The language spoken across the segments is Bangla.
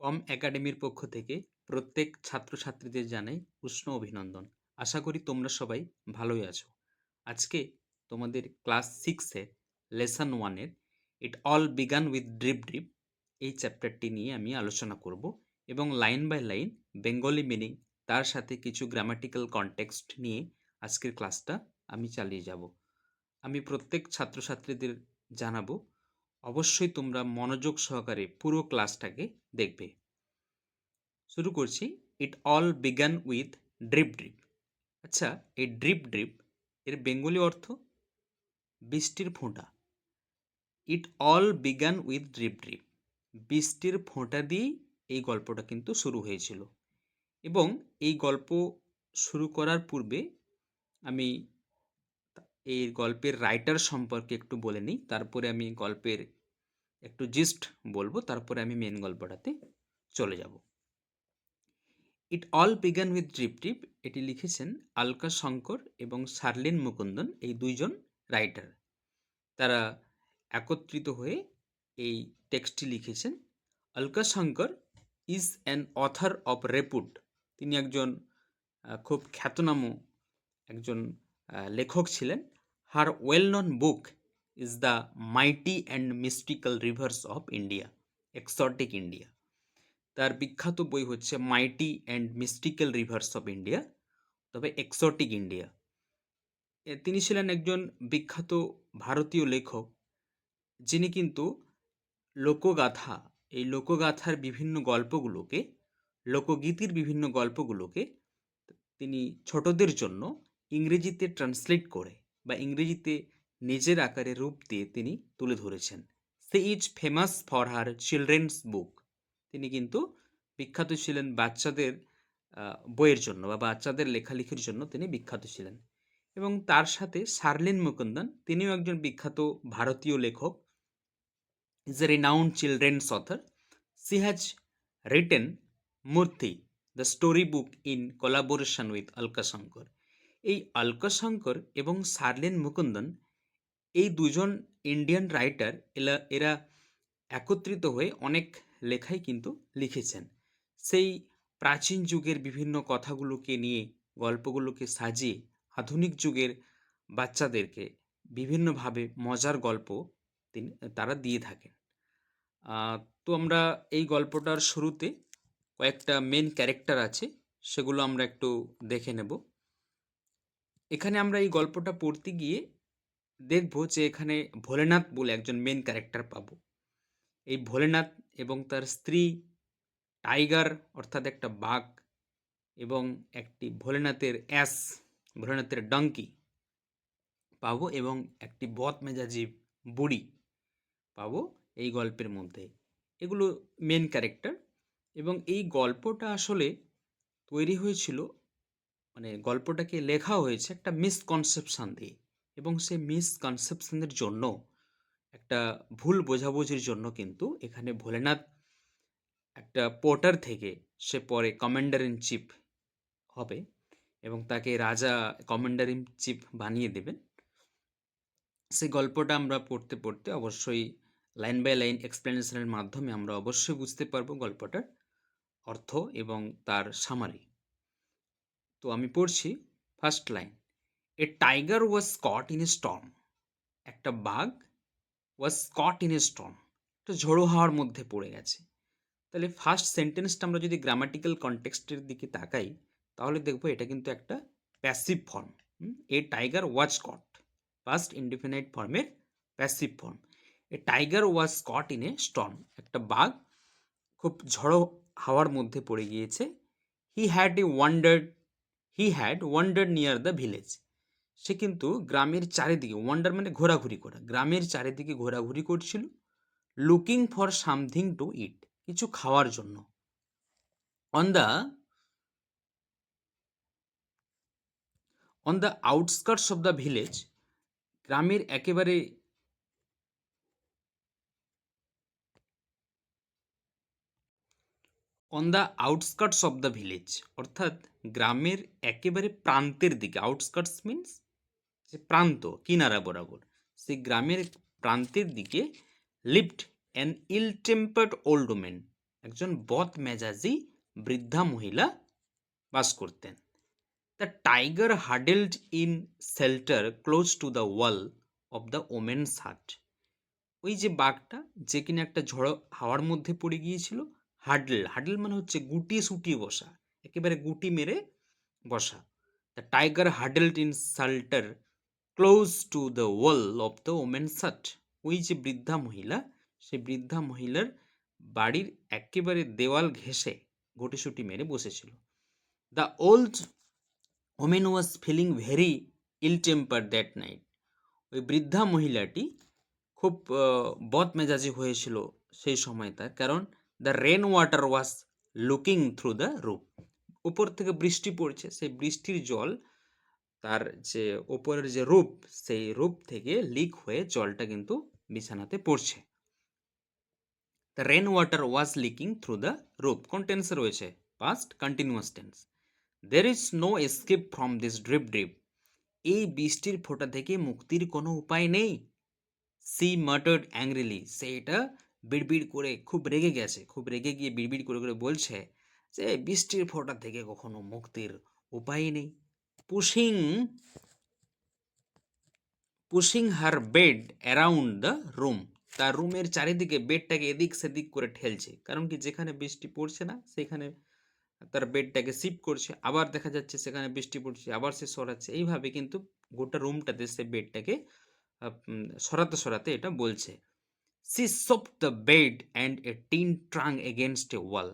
কম একাডেমির পক্ষ থেকে প্রত্যেক ছাত্রছাত্রীদের জানাই উষ্ণ অভিনন্দন। আশা করি তোমরা সবাই ভালোই আছো। আজকে তোমাদের ক্লাস 6 এর লেসন 1 এর it all began with drip drip এই চ্যাপ্টারটি নিয়ে আমি আলোচনা করব এবং line by line Bengali meaning তার সাথে কিছু গ্রামাটিক্যাল কনটেক্সট নিয়ে আজকের ক্লাসটা আমি চালিয়ে যাব। আমি প্রত্যেক ছাত্রছাত্রীদের জানাবো অবশ্যই তোমরা মনোযোগ সহকারে পুরো ক্লাসটাকে দেখবে। শুরু করছি। ইট all began with drip drip. আচ্ছা, এই ড্রিপ ড্রিপ এর বেঙ্গলি অর্থ বৃষ্টির ফোঁটা। ইট all began with drip drip, বৃষ্টির ফোঁটা দিয়েই এই গল্পটা কিন্তু শুরু হয়েছিল। এবং এই গল্প শুরু করার পূর্বে আমি এই গল্পের রাইটার সম্পর্কে একটু বলে নিই, তারপরে আমি গল্পের একটু জিস্ট বলবো, তারপরে আমি মেন গল্পটাতে চলে যাব। ইট all began with drip drip এটি লিখেছেন আলকা শঙ্কর এবং শার্লিন মুকুন্দন, এই দুইজন রাইটার। তারা একত্রিত হয়ে এই টেক্সটটি লিখেছেন। Alka Shankar is an author of repute. তিনি একজন খুব খ্যাতনামা একজন লেখক ছিলেন। Her well known book is the mighty and mystical rivers of India, exotic India. তার বিখ্যাত বই হচ্ছে mighty and mystical rivers of India, তবে এক্সটিক ইন্ডিয়া। তিনি ছিলেন একজন বিখ্যাত ভারতীয় লেখক, যিনি কিন্তু লোকগাথা, এই লোকগাথার বিভিন্ন গল্পগুলোকে, লোকগীতির বিভিন্ন গল্পগুলোকে তিনি ছোটদের জন্য ইংরেজিতে ট্রান্সলেট করে বা ইংরেজিতে নিজের আকারে রূপ দিয়ে তিনি তুলে ধরেছেন। She is famous for her children's book. তিনি কিন্তু বিখ্যাত ছিলেন বাচ্চাদের বইয়ের জন্য বা বাচ্চাদের লেখালেখির জন্য তিনি বিখ্যাত ছিলেন। এবং তার সাথে শার্লিন মুকুন্দন, তিনিও একজন বিখ্যাত ভারতীয় লেখক, is a renowned children's author. She has written Murti the story book in collaboration with Alka Shankar. এই আলকা শঙ্কর এবং শার্লিন মুকুন্দন, এই দুজন ইন্ডিয়ান রাইটার, এরা একত্রিত হয়ে অনেক লেখাই কিন্তু লিখেছেন। সেই প্রাচীন যুগের বিভিন্ন কথাগুলোকে নিয়ে, গল্পগুলোকে সাজিয়ে আধুনিক যুগের বাচ্চাদেরকে বিভিন্নভাবে মজার গল্প তারা দিয়ে থাকেন। তো আমরা এই গল্পটার শুরুতে কয়েকটা মেন ক্যারেক্টার আছে, সেগুলো আমরা একটু দেখে নেব। এখানে আমরা এই গল্পটা পড়তে গিয়ে দেখব যে এখানে ভোলেনাথ বলে একজন মেন ক্যারেক্টার পাবো। এই ভোলেনাথ এবং তার স্ত্রী টাইগার, অর্থাৎ একটা বাঘ, এবং একটি ভোলেনাথের অ্যাস, ভোলেনাথের ডঙ্কি পাবো, এবং একটি বদমেজাজি বুড়ি পাবো এই গল্পের মধ্যে। এগুলো মেন ক্যারেক্টার। এবং এই গল্পটা আসলে তৈরি হয়েছিল, মানে গল্পটাকে লেখা হয়েছে একটা মিসকনসেপশন দিয়ে, এবং সেই মিসকনসেপশনের জন্য, একটা ভুল বোঝাবুঝির জন্য কিন্তু এখানে ভোলেনাথ একটা পোর্টার থেকে সে পরে কমান্ডার ইন চিফ হবে এবং তাকে রাজা, কমান্ডার ইন চিফ বানিয়ে দেবেন। সেই গল্পটা আমরা পড়তে পড়তে অবশ্যই লাইন বাই লাইন এক্সপ্লেনেশনের মাধ্যমে আমরা অবশ্যই বুঝতে পারবো গল্পটার অর্থ এবং তার সামারি। তো আমি পড়ছি first line. A tiger was caught in a storm. একটা বাঘ ওয়াজ কট ইন এ স্টর্ম, একটা ঝোড়ো হাওয়ার মধ্যে পড়ে গেছে। তাহলে ফার্স্ট সেন্টেন্সটা আমরা যদি গ্রামাটিক্যাল কনটেক্সটের দিকে তাকাই, তাহলে দেখবো এটা কিন্তু একটা passive form. A tiger was caught, first indefinite ফর্মের passive form. A tiger was caught in a storm, একটা বাঘ খুব ঝড়ো হাওয়ার মধ্যে পড়ে গিয়েছে। He had wandered near the village. সে কিন্তু গ্রামের চারিদিকে, ওয়ান্ডার মানে ঘোরাঘুরি করা, গ্রামের চারিদিকে ঘোরাঘুরি করছিল। লুকিং ফর সামথিং টু ইট, কিছু খাওয়ার জন্য। On the outskirts of the village, গ্রামের একেবারে on the outskirts of the village, অর্থাৎ গ্রামের একেবারে প্রান্তের দিকে। আউটস্কার্টস মিন্স যে প্রান্ত, কিনারা বরাবর। সেই গ্রামের প্রান্তের দিকে lived an ill tempered old woman, একজন বদমেজাজি বৃদ্ধা মহিলা বাস করতেন। The tiger huddled in shelter close to the wall of the woman's hut. ওই যে বাঘটা যে কিনা একটা ঝড়ো হাওয়ার মধ্যে পড়ে গিয়েছিল, হাডল হাডল মানে হচ্ছে গুটিয়ে সুটিয়ে বসা, একেবারে গুটি মেরে বসা। The tiger huddled in shelter close to the wall of the woman's hut. ওই যে বৃদ্ধা মহিলা, সেই বৃদ্ধা মহিলার বাড়ির একেবারে দেওয়াল ঘেঁষে গুটিসুটি মেরে বসেছিল। The old woman was feeling very ill temper that night. ওই বৃদ্ধা মহিলাটি খুব বদমেজাজি হয়েছিল সেই সময় তার, কারণ the rain water was looking through the roof. উপর থেকে বৃষ্টি পড়ছে, সেই বৃষ্টির জল তার যে ওপরের যে রূপ, সেই রূপ থেকে লিক হয়ে জলটা কিন্তু বিছানাতে পড়ছে। The rain water was leaking through the roof কোন টেন্সে রয়েছে? Past continuous tense. There is no escape from this drip drip. এই বৃষ্টির ফোঁটা থেকে মুক্তির কোনো উপায় নেই। সি মাটার্ড অ্যাংরিলি, সে এটা বিড়বিড় করে খুব রেগে গেছে, খুব রেগে গিয়ে বিড়বিড় করে করে বলছে যে বৃষ্টির ফোঁটা থেকে কখনো মুক্তির উপায় নেই। Pushing pushing her bed around the room, তার রুমের চারিদিকে বেডটাকে এদিক সেদিক করে ঠেলছে, কারণ কি যেখানে বৃষ্টি পড়ছে না সেখানে তার বেডটাকে শিফট করছে, আবার দেখা যাচ্ছে সেখানে বৃষ্টি পড়ছে আবার সে সরাচ্ছে, এইভাবে কিন্তু গোটা রুমটাতে সে বেডটাকে সরাতে সরাতে এটা বলছে। She shoved the bed and a tin trunk against a wall.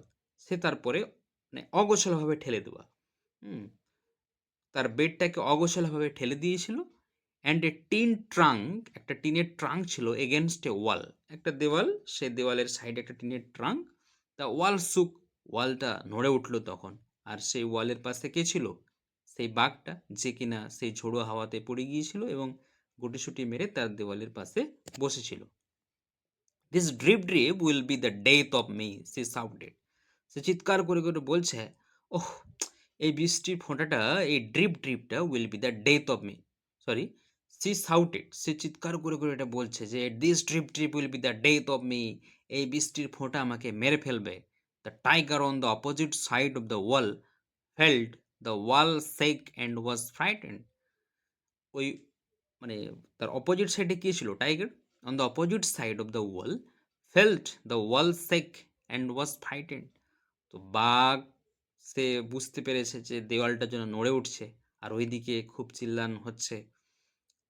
সে তারপরে মানে অগোছালোভাবে ঠেলে দেওয়া, হুম, তার বেডটাকে অগোছালোভাবে ঠেলে দিয়েছিল। অ্যান্ড এ টিন ট্রাঙ্ক, একটা টিনের ট্রাঙ্ক ছিল, এগেনস্ট এ ওয়াল, একটা দেওয়াল, সে দেওয়ালের সাইডে একটা টিনের ট্রাঙ্ক। দ্য ওয়াল সুক, ওয়ালটা নড়ে উঠলো তখন। আর সেই ওয়ালের পাশে কে ছিল? সেই বাঘটা, যে কিনা সেই ঝোড়ো হাওয়াতে পড়ে গিয়েছিল এবং গুটিসুটি মেরে তার দেওয়ালের পাশে বসেছিল। This drip drip will be the death of me, she sounded. সে চিৎকার করে করে বলছে, ওহ, এই বৃষ্টির ফোঁটাটা, এই ড্রিপ ড্রিপটা will be the death of me, sorry, she shouted, সে চিৎকার করে করে এটা বলছে যে this drip drip will be the death of me, এই বৃষ্টির ফোঁটা আমাকে মেরে ফেলবে। The tiger on the opposite side of the wall felt the wall shake and was frightened. ওই মানে তার অপোজিট সাইডে কি ছিল? Tiger. On the opposite side of the wall felt the wall shake and was frightened. তো বাঘ সে বুঝতে পেরেছে যে দেওয়ালটা যেন নড়ে উঠছে, আর ওইদিকে খুব চিল্লান হচ্ছে।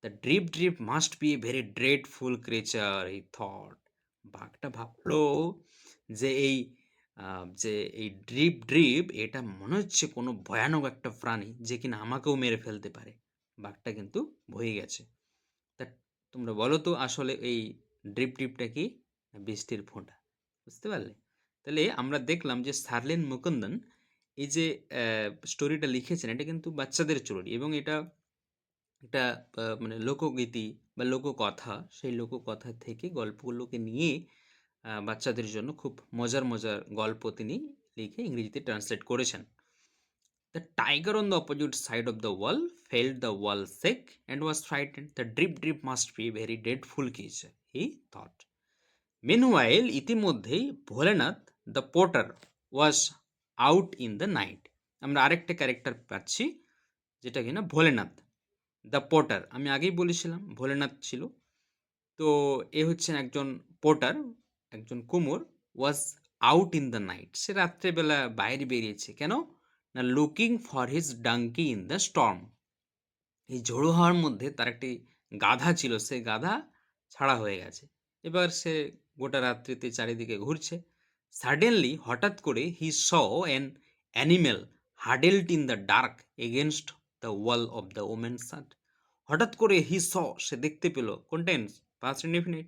The drip drip must B a very dreadful creature, এই থট। বাঘটা ভাবলো যে এই ড্রিপ ড্রিপ এটা মনে হচ্ছে কোনো ভয়ানক একটা প্রাণী যে কিনা আমাকেও মেরে ফেলতে পারে। বাঘটা কিন্তু ভয়ে গেছে। তা তোমরা বলো তো আসলে এই ড্রিপ ড্রিপটা কি? বৃষ্টির ফোঁটা। বুঝতে পারলে? তাহলে আমরা দেখলাম যে শার্লেন মুকুন্দন এই যে স্টোরিটা লিখেছেন, এটা কিন্তু বাচ্চাদের স্টোরি এবং এটা একটা মানে লোকগীতি বা লোককথা, সেই লোককথা থেকে গল্পগুলোকে নিয়ে বাচ্চাদের জন্য খুব মজার মজার গল্প তিনি লিখে ইংরেজিতে ট্রান্সলেট করেছেন। The tiger on the opposite side of the wall felt the wall shake and was frightened. The drip drip must be very dreadful creature, he thought. Meanwhile, ইতিমধ্যেই Bholenath the porter was out in the night. আমরা আরেকটা ক্যারেক্টার পাচ্ছি যেটা কিনা ভোলেনাথ দ্য পোর্টার। আমি আগেই বলেছিলাম ভোলেনাথ ছিল, তো এ হচ্ছেন একজন পোর্টার, একজন কুমোর। Was out in the night, সে রাত্রেবেলা বাইরে বেরিয়েছে। কেন না? Looking for his donkey in the storm. এই ঝোড়ো হাওয়ার মধ্যে তার একটি গাধা ছিল, সে গাধা ছাড়া হয়ে গেছে। এবার সে গোটা রাত্রিতে চারিদিকে ঘুরছে। সাডেনলি, হঠাৎ করে, he saw an animal huddled in the dark against the wall of the woman's hut. হঠাৎ করে হি স, সে দেখতে পেল, কোন tense? Past indefinite.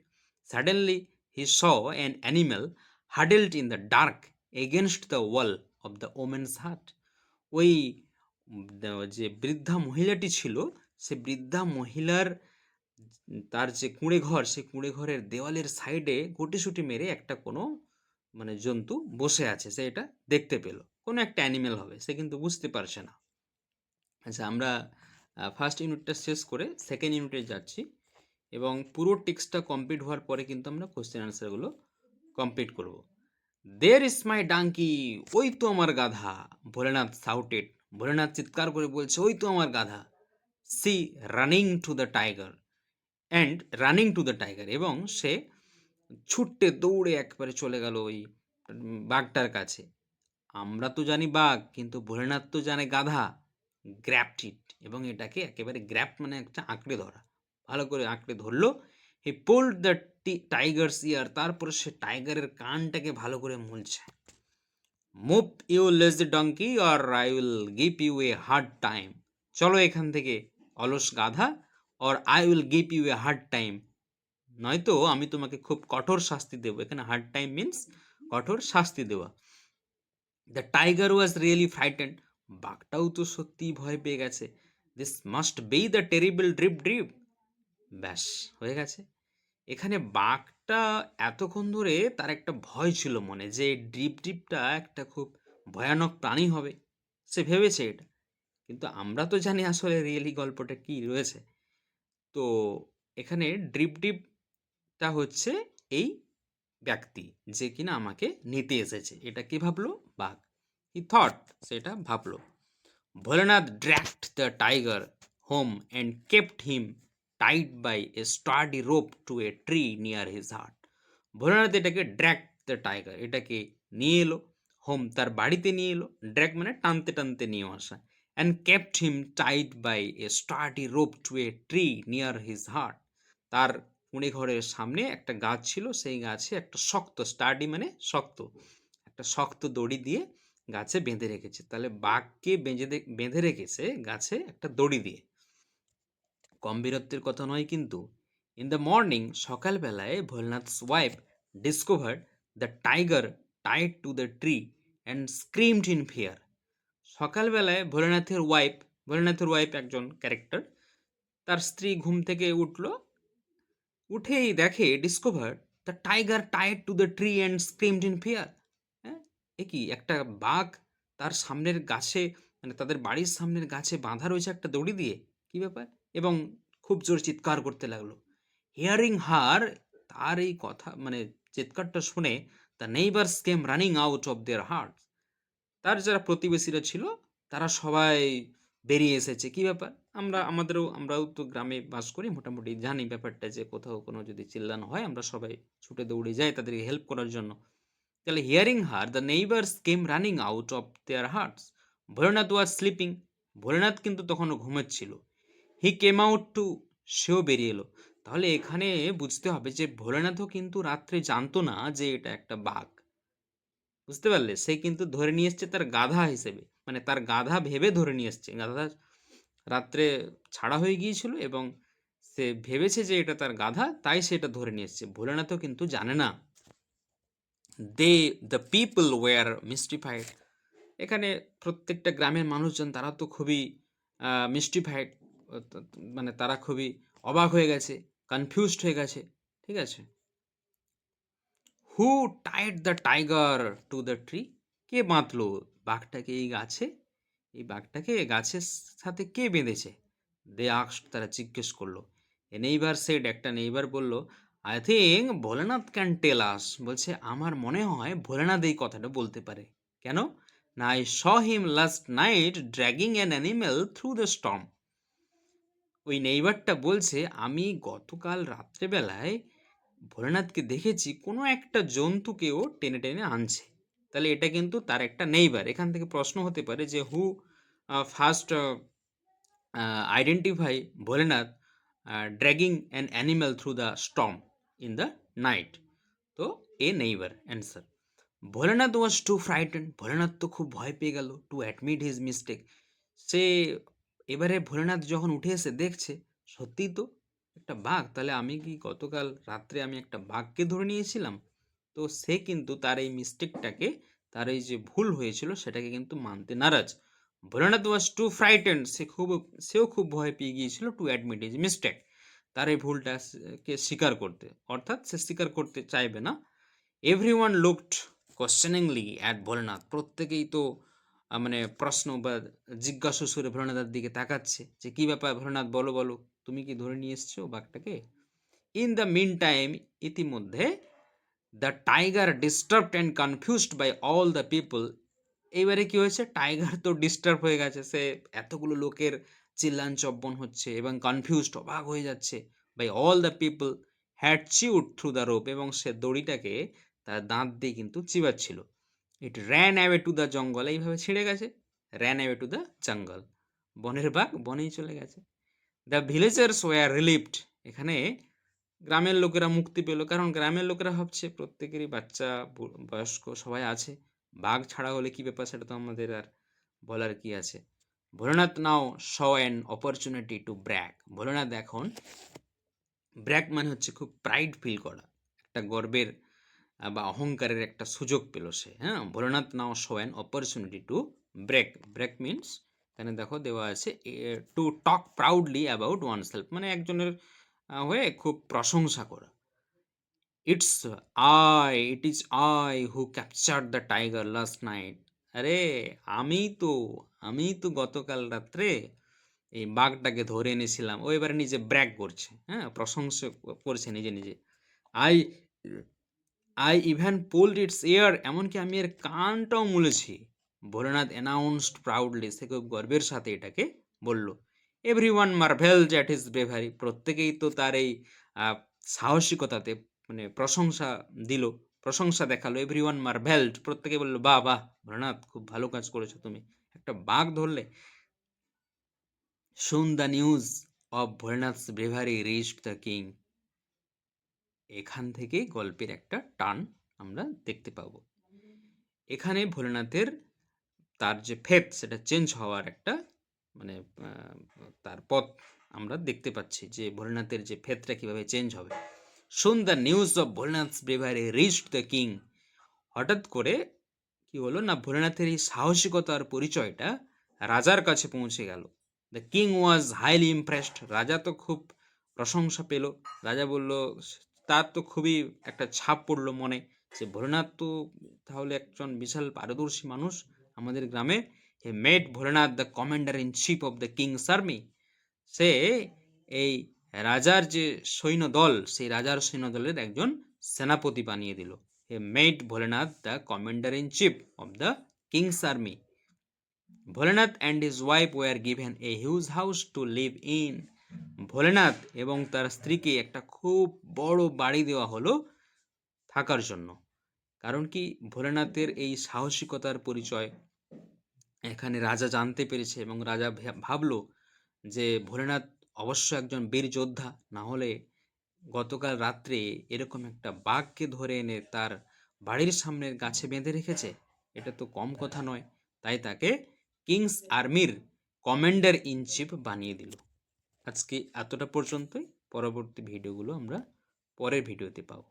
Suddenly he saw an animal huddled in the dark against the wall of the woman's hut. ওই যে বৃদ্ধা মহিলাটি ছিল, সে বৃদ্ধা মহিলার তার যে কুঁড়ে ঘর, সেই কুঁড়ে ঘরের দেওয়ালের সাইডে গুটিসুটি মেরে একটা কোনো মানে জন্তু বসে আছে, সে এটা দেখতে পেল। কোনো একটা অ্যানিমেল হবে, সে কিন্তু বুঝতে পারছে না। আচ্ছা, আমরা ফার্স্ট ইউনিটটা শেষ করে সেকেন্ড ইউনিটে যাচ্ছি এবং পুরো টেক্সটটা কমপ্লিট হওয়ার পরে কিন্তু আমরা কোশ্চেন আনসারগুলো কমপ্লিট করব। "There is my donkey! ওই তো আমার গাধা!" ভোলেনাথ shouted. ভোলেনাথ চিৎকার করে বলছে, "ওই তো আমার গাধা!" "See, running to the tiger and running to the tiger" এবং সে ছুট্টে দৌড়ে একবারে চলে গেল ওই বাঘটার কাছে। আমরা তো জানি বাঘ, কিন্তু ভোলেনাথ তো জানে গাধা। গ্র্যাবড ইট এবং এটাকে একেবারে গ্র্যাব মানে একটা আঁকড়ে ধরা। ভালো করে আঁকড়ে ধরলো। He pulled the tiger's ear, তারপরে সে টাইগারের কানটাকে ভালো করে মুলছে। Move you lazy donkey or I will give you a hard time. চলো এখান থেকে অলস গাধা, or I will give you a hard time, নয়তো আমি তোমাকে খুব কঠোর শাস্তি দেবো। এখানে হার্ড টাইম মিন্স কঠোর শাস্তি দেওয়া। The tiger was really frightened, বাঘটাও তো সত্যিই ভয় পেয়ে গেছে। This must be the terrible drip drip. ব্যাস, হয়ে গেছে। এখানে বাঘটা এতক্ষণ ধরে তার একটা ভয় ছিল মনে, যে ড্রিপ ড্রিপটা একটা খুব ভয়ানক প্রাণী হবে, সে ভেবেছে এটা। কিন্তু আমরা তো জানি আসলে রিয়েলি গল্পটা কি রয়েছে। তো এখানে ড্রিপ ড্রিপটা হচ্ছে এই ব্যক্তি যে কিনা আমাকে নিতে এসেছে। এটা কি ভাবলো? বাঘ। হি থট, সেটা ভাবলো। Bholenath dragged the tiger home and kept him tied by a sturdy rope to a tree near his heart. Bholenath এটাকে ড্র্যাগ দ্য টাইগার, এটাকে নিয়ে এলো হোম, তার বাড়িতে নিয়ে এলো। ড্র্যাগ মানে টানতে টানতে নিয়ে আসা। And kept him tied by a sturdy rope to a tree near his hut. তার কুঁড়ে ঘরের সামনে একটা গাছ ছিল, সেই গাছে একটা শক্ত, স্টার্ডি মানে শক্ত, একটা শক্ত দড়ি দিয়ে গাছে বেঁধে রেখেছে। তাহলে বাঘকে বেঁধে রেখেছে গাছে একটা দড়ি দিয়ে। কম বীরত্বের কথা নয় কিন্তু। ইন দ্য মর্নিং, সকালবেলায় Bholanath's wife discovered the tiger tied to the tree and screamed in fear. সকালবেলায় ভোলেনাথের ওয়াইফ একজন ক্যারেক্টার, তার স্ত্রী ঘুম থেকে উঠলো, উঠেই দেখে discover the tiger tied to the tree and screamed in fear. হ্যাঁ, এ কি, একটা বাঘ তার সামনের গাছে, মানে তাদের বাড়ির সামনের গাছে বাঁধা রয়েছে একটা দড়ি দিয়ে, কি ব্যাপার? এবং খুব জোর চিৎকার করতে লাগলো। হিয়ারিং হার, তার এই কথা মানে চিৎকারটা শুনে, the neighbours came running out of there heart, তার যারা প্রতিবেশীরা ছিল তারা সবাই বেরিয়ে এসেছে। কি ব্যাপার? আমরাও তো গ্রামে বাস করি, মোটামুটি জানি ব্যাপারটা, যে কোথাও কোনো যদি চিল্লানো হয় আমরা সবাই ছুটে দৌড়ে যাই তাদেরকে হেল্প করার জন্য। তাহলে hearing her the neighbours came running out of their huts. Bholenath was sleeping, Bholenath কিন্তু তখনও ঘুমাচ্ছিল। হি কেম আউট টু, সেও বেরিয়ে এলো। তাহলে এখানে বুঝতে হবে যে ভোলেনাথও কিন্তু রাত্রে জানতো না যে এটা একটা বাঘ। বুঝতে পারলে? সে কিন্তু ধরে নিয়ে এসছে তার গাধা হিসেবে, মানে তার গাধা ভেবে ধরে নিয়ে এসছে। গাধা রাত্রে ছাড়া হয়ে গিয়েছিল এবং সে ভেবেছে যে এটা তার গাধা, তাই সেটা ধরে নিয়ে এসছে। ভোলেনাথও কিন্তু জানে না। The people were mystified. এখানে প্রত্যেকটা গ্রামের মানুষজন তারা তো খুবই মিস্টিফাইড, মানে তারা খুবই অবাক হয়ে গেছে, কনফিউজড হয়ে গেছে। ঠিক আছে। Who tied the tiger to the tree, কে বাঁধলো বাঘটাকে এই গাছে? এই বাঘটাকে গাছের সাথে কে বেঁধেছে? দে আস্কড, তারা জিজ্ঞেস করলো। এ নেইবার সেড, একটা নেইবার বলল, I think Bholenath can tell us, বলছে আমার মনে হয় ভোলেনাথ এই কথাটা বলতে পারে। কেন না? I saw him last night dragging an animal through the storm. ওই নেইবারটা বলছে, আমি গতকাল রাত্রেবেলায় ভোলেনাথকে দেখেছি কোনো একটা জন্তুকেও টেনে টেনে আনছে। তাহলে এটা কিন্তু তার একটা নেইবার। এখান থেকে প্রশ্ন হতে পারে যে হু first identify Bholenath dragging an animal through the storm in the night. তো এ নেইবার অ্যান্সার। ভোলেনাথ ওয়াজ টু ফ্রাইটেন্ড, ভোলেনাথ তো খুব ভয় পেয়ে গেল। টু অ্যাডমিট হিজ মিস্টেক, সে এবারে ভোলেনাথ যখন উঠে এসে দেখছে সত্যিই তো একটা বাঘ, তাহলে আমি কি গতকাল রাত্রে আমি একটা বাঘকে ধরে নিয়েছিলাম? তো সে কিন্তু তার এই মিস্টেকটাকে, তার এই যে ভুল হয়েছিল সেটাকে কিন্তু মানতে নারাজ। ভোলেনাথ ওয়াজ টু ফ্রাইটেন্ড, সেও খুব ভয় পেয়ে গিয়েছিল। টু অ্যাডমিট হিজ মিস্টেক, তার এই ভুলটাকে স্বীকার করতে, অর্থাৎ সে স্বীকার করতে চাইবে না। এভরিওয়ান লুকড কোশ্চেনিংলি অ্যাট ভোলেনাথ, প্রত্যেকেই তো মানে প্রশ্ন বা জিজ্ঞাসা সুরে ভোলেনাথের দিকে তাকাচ্ছে যে কি ব্যাপার ভোলেনাথ, বলো বলো, তুমি কি ধরে নিয়ে এসছো বাঘটাকে? ইন দ্য মিন টাইম, ইতিমধ্যে the tiger disturbed and confused by all the people. এইবারে কি হয়েছে, টাইগার তো ডিস্টার্ব হয়ে গেছে, সে এতগুলো লোকের চিল্লান চব্বন হচ্ছে এবং কনফিউজড, অবাক হয়ে যাচ্ছে। By all the people had chewed through the rope, এবং সে দড়িটাকে তার দাঁত দিয়ে কিন্তু চিবাচ্ছিল। It ran away to the jungle, এইভাবে ছিঁড়ে গেছে। র্যান অ্যাওয়ে টু দ্য জঙ্গল, বনের বাঘ বনেই চলে গেছে। দ্য ভিলেজার্স ওয়ার রিলিভড, এখানে গ্রামের লোকেরা মুক্তি পেল, কারণ গ্রামের লোকেরা ভাবছে প্রত্যেকেরই বাচ্চা বয়স্ক সবাই আছে, বাঘ ছাড়া হলে কি ব্যাপার সেটা তো আমাদের আর বলার কি আছে। Bholenath now saw an opportunity to brag, Bholenath এখন, ব্র্যাক মানে হচ্ছে খুব প্রাইড ফিল করা, একটা গর্বের বা অহংকারের একটা সুযোগ পেল সে। হ্যাঁ, Bholenath now show an opportunity to break, break means এখানে দেখো দেওয়া আছে to talk proudly about oneself, মানে একজনের হয়ে খুব প্রশংসা করা। It is I who captured the tiger last night, আরে আমি তো গতকাল রাত্রে এই বাঘটাকে ধরে এনেছিলাম। ও এবারে নিজে ব্র্যাক করছে, হ্যাঁ, প্রশংসা করছে নিজে নিজে। I I even pulled its ear, এমনকি আমি এর কানটাও মুলেছি। ভোলেনাথ অ্যানাউন্সড প্রাউডলি, সে খুব গর্বের সাথে এটাকে বলল। Everyone marvelled at his bravery, প্রত্যেকেই তো তার এই সাহসিকতাতে মানে প্রশংসা দেখালো। এভরি ওয়ান মার্ভেলড, প্রত্যেকে বললো বাহ বাহ ভোলেনাথ, খুব ভালো কাজ করেছো তুমি, একটা বাঘ ধরলে। Soon the news of Bholenath's bravery reached the king, এখান থেকে গল্পের একটা টার্ন আমরা দেখতে পাবো। এখানে ভোলেনাথের তার যে ফেথ সেটা চেঞ্জ হওয়ার একটা মানে তার পথ আমরা দেখতে পাচ্ছি, যে ভোলেনাথের যে ফেথটা কিভাবে চেঞ্জ হবে। Soon the news of Bholenath's bravery reached the king, হঠাৎ করে কি হলো না, ভোলেনাথের এই সাহসিকতার পরিচয়টা রাজার কাছে পৌঁছে গেল। The king was highly impressed, রাজা তো খুব প্রশংসা পেল। রাজা বলল, তার তো খুবই একটা ছাপ পড়লো মনে, যে ভোলেনাথ তো তাহলে একজন বিশাল পারদর্শী মানুষ আমাদের গ্রামে। He made Bholenath the commander in chief of the king's army, সে এই রাজার যে সৈন্যদল, সেই রাজার সৈন্যদলের একজন সেনাপতি বানিয়ে দিল। He made Bholenath the commander in chief of the king's army. Bholenath and his wife were given a huge house to live in, Bholenath এবং তার স্ত্রীকে একটা খুব বড় বাড়ি দেওয়া হলো থাকার জন্য। কারণ কি, ভোলেনাথের এই সাহসিকতার পরিচয় এখানে রাজা জানতে পেরেছে, এবং রাজা ভাবলো যে ভোলেনাথ অবশ্য একজন বীর যোদ্ধা, না হলে গতকাল রাত্রে এরকম একটা বাঘকে ধরে এনে তার বাড়ির সামনের গাছে বেঁধে রেখেছে, এটা তো কম কথা নয়। তাই তাকে কিংস আর্মির কমান্ডার ইন চিফ বানিয়ে দিল। আজকে এতটা পর্যন্তই, পরবর্তী ভিডিওগুলো আমরা পরের ভিডিওতে পাবো।